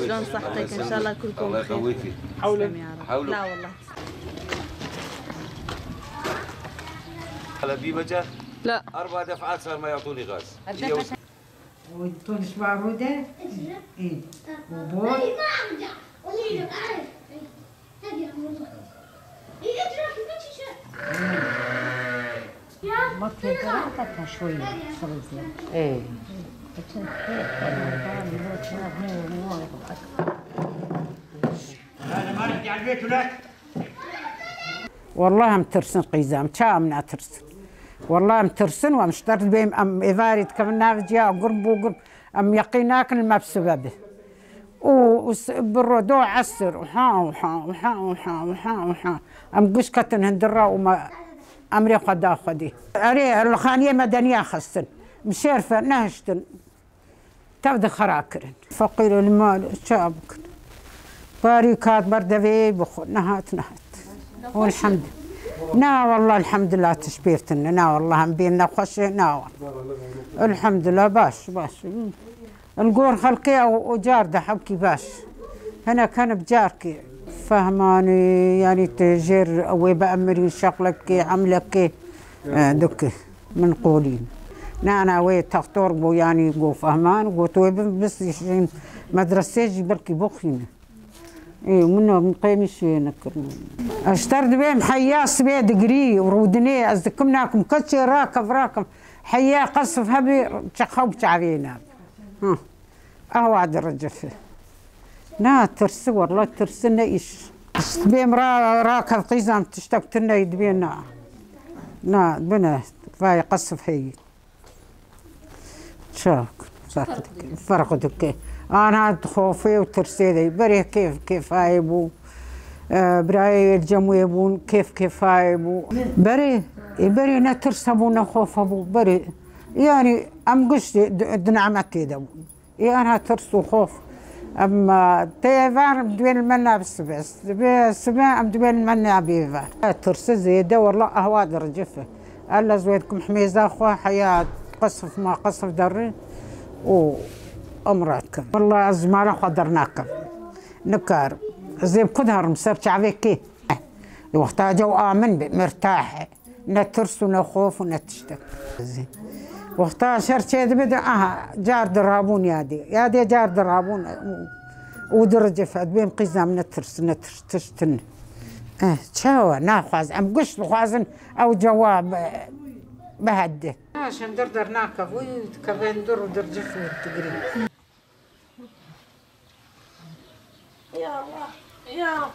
شلون صحتك؟ ان شاء الله كلكم الله بخير. يقويكي. حولك حولك. لا والله. على بيبجة؟ لا 4 دفعات صار ما يعطوني غاز. وتونس بارودة ايه وبول ما تقدر شوية صرزة ايه هذا ما رحت على البيت ولك والله مترسن قيزام شامنا ترسن والله مترسن ومشترط بهم ام إذارة كمنا جاء قرب وقرب ام يقيناك ما بسببه وبالردو عسر وحا ام قش كتن هندرا وما امري قدا خدي اري الخانيه مدنيه خصن مشرفه نهشتن تبدا خراكرن فقير المال شابك باريكات بردوي بخو نهات والحمد نا والله الحمد لله تشبيرتنا نا والله هم بينا خوش نا الحمد لله باش القور خلقي وجار ده حبكي باش هنا كان بجاركي فهماني يعني تجير او بأمري شغلك عملك دك من قولين انا وي تختار بو يعني بو فهمان بو تويب بس يشين مدرسة جبركي بوخينا ايه منو قيمش نكر اشترد بهم حياس بيه دقري ورودني ازدكمناكم كتشي راكب حيا قصف هبي تشخوب تعرينا اهو عاد الرجفه لا ترسي والله ترسلنا ايش بيم راكب قيزام تشتكتنا يدبينا لا بنا فاي قصف هي شاك فرقتك انا خوفي وترسيدي بري كيف هايبو براي الجمو يبون كيف هايبو بري نترسبونا خوف ابو بري يعني ام قش دنعمتي دبو يعني ترسو خوف اما تيفار بدوين المنع بالسبع ام دوين المنع بيفار ترس زيده والله اهواد رجفه الا زويدكم حميزه اخوه حياه قصف ما قصف دري وامراتكم والله الزمالة قدرناكم نكار زي بكدهر مسبت عليك وقتها جو امن مرتاح نترس ونخوف ونتشتك زين وقتها شرت يد بدا جار درابون يادي جار درابون ودرجة فاد بين قزام نترس تشتن تشاوى ناخذ ام قش خوازن او جواب بهده عشان دردر ناكف ويتكفين در ودرجة في التقريب يا الله يا رب